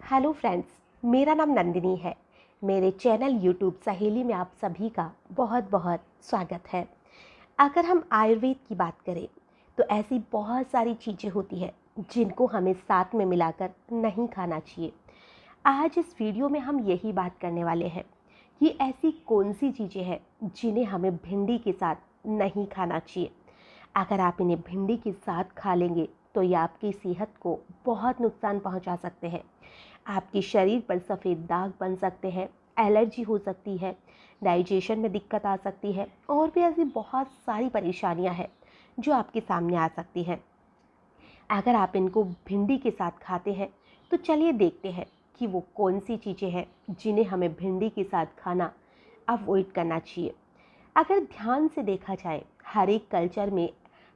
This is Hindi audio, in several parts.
हेलो फ्रेंड्स, मेरा नाम नंदिनी है। मेरे चैनल यूट्यूब सहेली में आप सभी का बहुत बहुत स्वागत है। अगर हम आयुर्वेद की बात करें तो ऐसी बहुत सारी चीज़ें होती हैं जिनको हमें साथ में मिलाकर नहीं खाना चाहिए। आज इस वीडियो में हम यही बात करने वाले हैं कि ऐसी कौन सी चीज़ें हैं जिन्हें हमें भिंडी के साथ नहीं खाना चाहिए। अगर आप इन्हें भिंडी के साथ खा लेंगे तो ये आपकी सेहत को बहुत नुकसान पहुंचा सकते हैं। आपके शरीर पर सफ़ेद दाग बन सकते हैं, एलर्जी हो सकती है, डाइजेशन में दिक्कत आ सकती है और भी ऐसी बहुत सारी परेशानियां हैं जो आपके सामने आ सकती हैं। अगर आप इनको भिंडी के साथ खाते हैं तो चलिए देखते हैं कि वो कौन सी चीज़ें हैं जिन्हें हमें भिंडी के साथ खाना अवॉइड करना चाहिए। अगर ध्यान से देखा जाए, हर एक कल्चर में,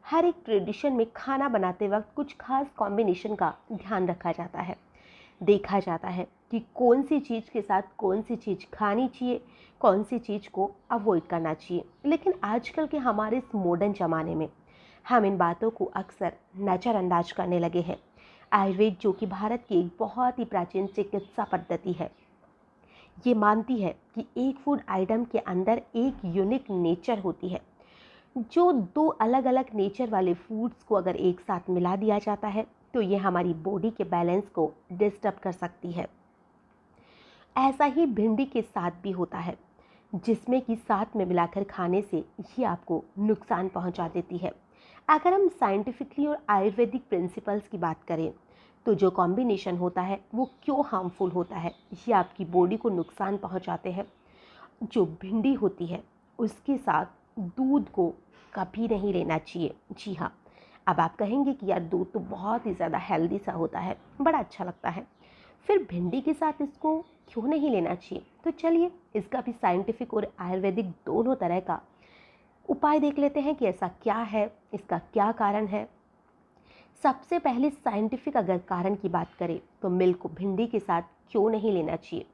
हर एक ट्रेडिशन में खाना बनाते वक्त कुछ खास कॉम्बिनेशन का ध्यान रखा जाता है। देखा जाता है कि कौन सी चीज़ के साथ कौन सी चीज़ खानी चाहिए, कौन सी चीज़ को अवॉइड करना चाहिए। लेकिन आजकल के हमारे इस मॉडर्न ज़माने में हम इन बातों को अक्सर नज़रअंदाज करने लगे हैं। आयुर्वेद, जो कि भारत की एक बहुत ही प्राचीन चिकित्सा पद्धति है, ये मानती है कि एक फूड आइटम के अंदर एक यूनिक नेचर होती है। जो दो अलग अलग नेचर वाले फूड्स को अगर एक साथ मिला दिया जाता है तो ये हमारी बॉडी के बैलेंस को डिस्टर्ब कर सकती है। ऐसा ही भिंडी के साथ भी होता है, जिसमें कि साथ में मिलाकर खाने से ये आपको नुकसान पहुंचा देती है। अगर हम साइंटिफिकली और आयुर्वेदिक प्रिंसिपल्स की बात करें तो जो कॉम्बिनेशन होता है वो क्यों हार्मफुल होता है, ये आपकी बॉडी को नुकसान पहुंचाते हैं। जो भिंडी होती है उसके साथ दूध को कभी नहीं लेना चाहिए। जी हाँ, अब आप कहेंगे कि यार दूध तो बहुत ही ज़्यादा हेल्दी सा होता है, बड़ा अच्छा लगता है, फिर भिंडी के साथ इसको क्यों नहीं लेना चाहिए। तो चलिए इसका भी साइंटिफिक और आयुर्वेदिक दोनों तरह का उपाय देख लेते हैं कि ऐसा क्या है, इसका क्या कारण है। सबसे पहले साइंटिफिक अगर कारण की बात करें तो मिल्क को भिंडी के साथ क्यों नहीं लेना चाहिए।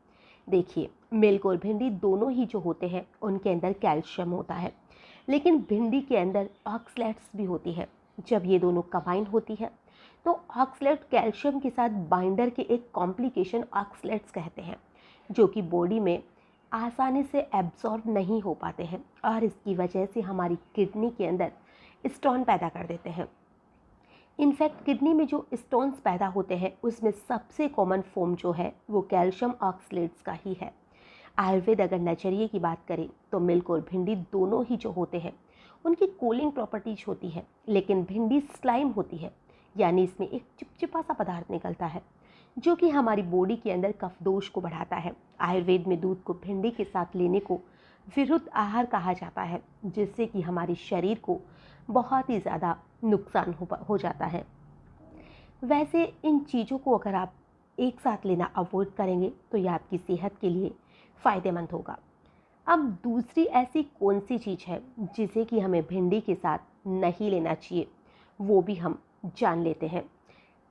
देखिए, मिल्क और भिंडी दोनों ही जो होते हैं उनके अंदर कैल्शियम होता है, लेकिन भिंडी के अंदर ऑक्सलेट्स भी होती है। जब ये दोनों कंबाइन होती है तो ऑक्सलेट कैल्शियम के साथ बाइंडर के एक कॉम्प्लिकेशन ऑक्सलेट्स कहते हैं, जो कि बॉडी में आसानी से एब्जॉर्ब नहीं हो पाते हैं और इसकी वजह से हमारी किडनी के अंदर स्टोन पैदा कर देते हैं। इनफैक्ट किडनी में जो स्टोन्स पैदा होते हैं उसमें सबसे कॉमन फॉर्म जो है वो कैल्शियम ऑक्सलेट्स का ही है। आयुर्वेद अगर नजरिए की बात करें तो मिल्क और भिंडी दोनों ही जो होते हैं उनकी कूलिंग प्रॉपर्टीज होती है, लेकिन भिंडी स्लाइम होती है, यानी इसमें एक चिपचिपा सा पदार्थ निकलता है जो कि हमारी बॉडी के अंदर कफ दोष को बढ़ाता है। आयुर्वेद में दूध को भिंडी के साथ लेने को विरुद्ध आहार कहा जाता है, जिससे कि हमारे शरीर को बहुत ही ज़्यादा नुकसान हो जाता है। वैसे इन चीज़ों को अगर आप एक साथ लेना अवॉइड करेंगे तो यह आपकी सेहत के लिए फ़ायदेमंद होगा। अब दूसरी ऐसी कौन सी चीज़ है जिसे कि हमें भिंडी के साथ नहीं लेना चाहिए, वो भी हम जान लेते हैं।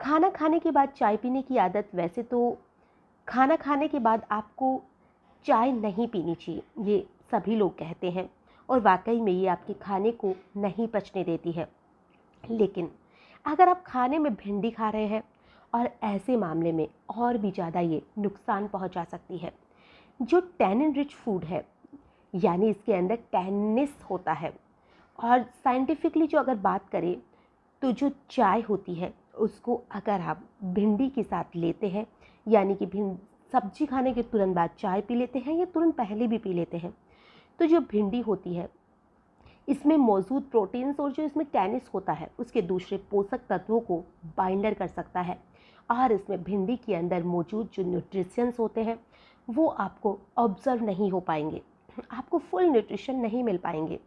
खाना खाने के बाद चाय पीने की आदत, वैसे तो खाना खाने के बाद आपको चाय नहीं पीनी चाहिए, ये सभी लोग कहते हैं और वाकई में ये आपके खाने को नहीं पचने देती है। लेकिन अगर आप खाने में भिंडी खा रहे हैं और ऐसे मामले में और भी ज़्यादा ये नुकसान पहुंचा सकती है। जो टैनिन रिच फूड है, यानी इसके अंदर टैनिस होता है, और साइंटिफिकली जो अगर बात करें तो जो चाय होती है उसको अगर आप भिंडी के साथ लेते हैं, यानी कि सब्जी खाने के तुरंत बाद चाय पी लेते हैं या तुरंत पहले भी पी लेते हैं, तो जो भिंडी होती है इसमें मौजूद प्रोटीन्स और जो इसमें टैनिस होता है उसके दूसरे पोषक तत्वों को बाइंडर कर सकता है और इसमें भिंडी के अंदर मौजूद जो न्यूट्रिशंस होते हैं वो आपको ऑब्जर्व नहीं हो पाएंगे, आपको फुल न्यूट्रिशन नहीं मिल पाएंगे।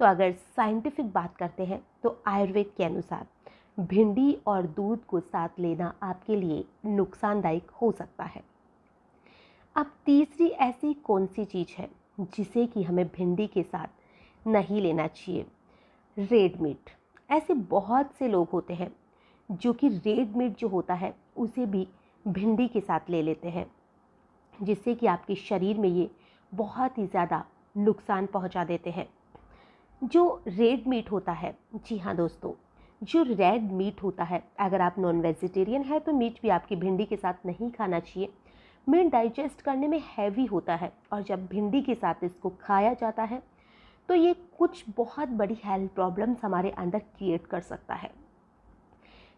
तो अगर साइंटिफिक बात करते हैं तो आयुर्वेद के अनुसार भिंडी और दूध को साथ लेना आपके लिए नुकसानदायक हो सकता है। अब तीसरी ऐसी कौन सी चीज़ है जिसे कि हमें भिंडी के साथ नहीं लेना चाहिए। Red meat. ऐसे बहुत से लोग होते हैं जो कि रेड मीट जो होता है उसे भी भिंडी के साथ ले लेते हैं, जिससे कि आपके शरीर में ये बहुत ही ज़्यादा नुकसान पहुंचा देते हैं। जो रेड मीट होता है, जी हाँ दोस्तों, जो रेड मीट होता है, अगर आप नॉन वेजिटेरियन है तो मीट भी आपकी भिंडी के साथ नहीं खाना चाहिए। मीट डाइजेस्ट करने में हैवी होता है और जब भिंडी के साथ इसको खाया जाता है तो ये कुछ बहुत बड़ी हेल्थ प्रॉब्लम्स हमारे अंदर क्रिएट कर सकता है।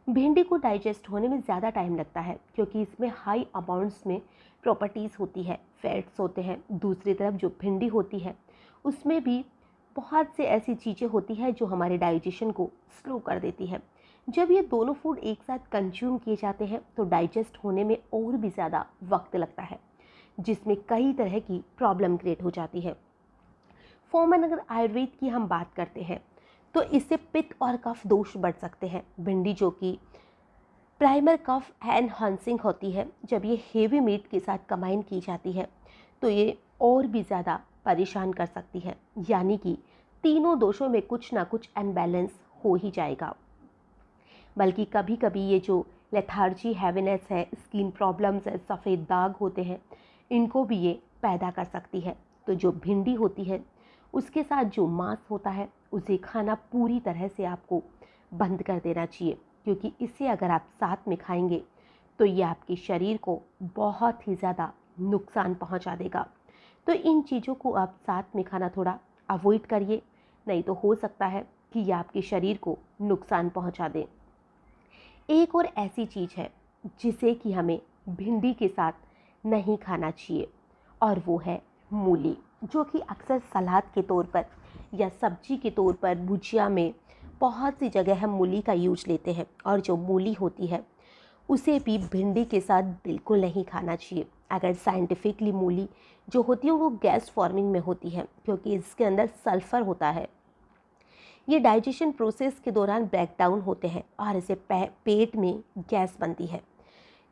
भिंडी को डाइजेस्ट होने में ज़्यादा टाइम लगता है क्योंकि इसमें हाई अमाउंट्स में प्रॉपर्टीज़ होती है, फैट्स होते हैं। दूसरी तरफ जो भिंडी होती है उसमें भी बहुत से ऐसी चीज़ें होती हैं जो हमारे डाइजेशन को स्लो कर देती है। जब ये दोनों फूड एक साथ कंज्यूम किए जाते हैं तो डाइजेस्ट होने में और भी ज़्यादा वक्त लगता है, जिसमें कई तरह की प्रॉब्लम क्रिएट हो जाती है। फॉर्मन, अगर आयुर्वेद की हम बात करते हैं तो इससे पित्त और कफ दोष बढ़ सकते हैं। भिंडी जो कि प्राइमर कफ एनहांसिंग होती है, जब ये हेवी मीट के साथ कंबाइन की जाती है तो ये और भी ज़्यादा परेशान कर सकती है, यानी कि तीनों दोषों में कुछ ना कुछ अनबैलेंस हो ही जाएगा। बल्कि कभी कभी ये जो लेथार्जी, हैवीनेस है, स्किन प्रॉब्लम्स है, सफ़ेद दाग होते हैं, इनको भी ये पैदा कर सकती है। तो जो भिंडी होती है उसके साथ जो मांस होता है उसे खाना पूरी तरह से आपको बंद कर देना चाहिए, क्योंकि इसे अगर आप साथ में खाएंगे तो ये आपके शरीर को बहुत ही ज़्यादा नुकसान पहुंचा देगा। तो इन चीज़ों को आप साथ में खाना थोड़ा अवॉइड करिए, नहीं तो हो सकता है कि ये आपके शरीर को नुकसान पहुंचा दे। एक और ऐसी चीज़ है जिसे कि हमें भिंडी के साथ नहीं खाना चाहिए और वो है मूली, जो कि अक्सर सलाद के तौर पर या सब्जी के तौर पर, भुजिया में बहुत सी जगह हम मूली का यूज लेते हैं। और जो मूली होती है उसे भी भिंडी के साथ बिल्कुल नहीं खाना चाहिए। अगर साइंटिफिकली मूली जो होती है वो गैस फॉर्मिंग में होती है, क्योंकि इसके अंदर सल्फ़र होता है। ये डाइजेशन प्रोसेस के दौरान ब्रेक डाउन होते हैं और इसे पेट में गैस बनती है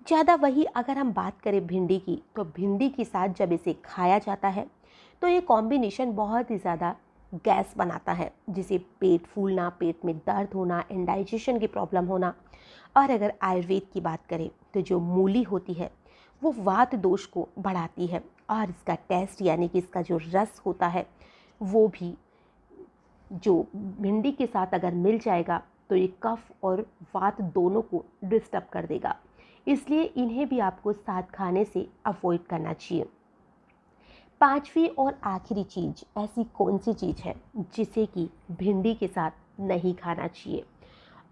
ज़्यादा। वही अगर हम बात करें भिंडी की, तो भिंडी के साथ जब इसे खाया जाता है तो ये कॉम्बिनेशन बहुत ही ज़्यादा गैस बनाता है, जिसे पेट फूलना, पेट में दर्द होना, इंडाइजेशन की प्रॉब्लम होना। और अगर आयुर्वेद की बात करें तो जो मूली होती है वो वात दोष को बढ़ाती है और इसका टेस्ट, यानी कि इसका जो रस होता है वो भी जो भिंडी के साथ अगर मिल जाएगा तो ये कफ और वात दोनों को डिस्टर्ब कर देगा। इसलिए इन्हें भी आपको साथ खाने से अवॉइड करना चाहिए। पांचवी और आखिरी चीज़ ऐसी कौन सी चीज़ है जिसे कि भिंडी के साथ नहीं खाना चाहिए,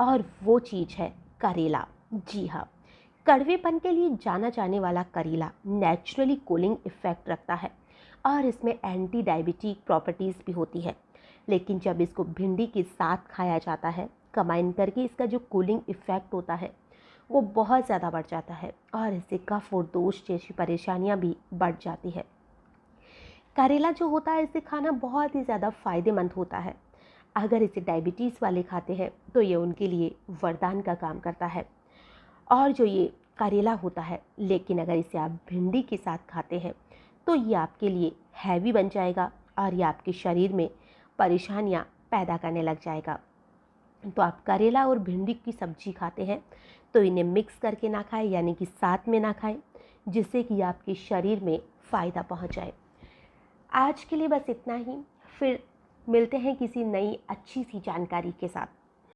और वो चीज़ है करेला। जी हाँ, कड़वेपन के लिए जाना जाने वाला करेला नेचुरली कूलिंग इफ़ेक्ट रखता है और इसमें एंटी डायबिटिक प्रॉपर्टीज़ भी होती है। लेकिन जब इसको भिंडी के साथ खाया जाता है कंबाइन करके, इसका जो कूलिंग इफ़ेक्ट होता है वो बहुत ज़्यादा बढ़ जाता है और इससे कफ और दोष जैसी परेशानियां भी बढ़ जाती है। करेला जो होता है इसे खाना बहुत ही ज़्यादा फ़ायदेमंद होता है। अगर इसे डायबिटीज़ वाले खाते हैं तो ये उनके लिए वरदान का काम करता है। और जो ये करेला होता है, लेकिन अगर इसे आप भिंडी के साथ खाते हैं तो ये आपके लिए हैवी बन जाएगा और ये आपके शरीर में परेशानियां पैदा करने लग जाएगा। तो आप करेला और भिंडी की सब्जी खाते हैं तो इन्हें मिक्स करके ना खाएं, यानी कि साथ में ना खाएं, जिससे कि आपके शरीर में फ़ायदा पहुंच जाए। आज के लिए बस इतना ही, फिर मिलते हैं किसी नई अच्छी सी जानकारी के साथ।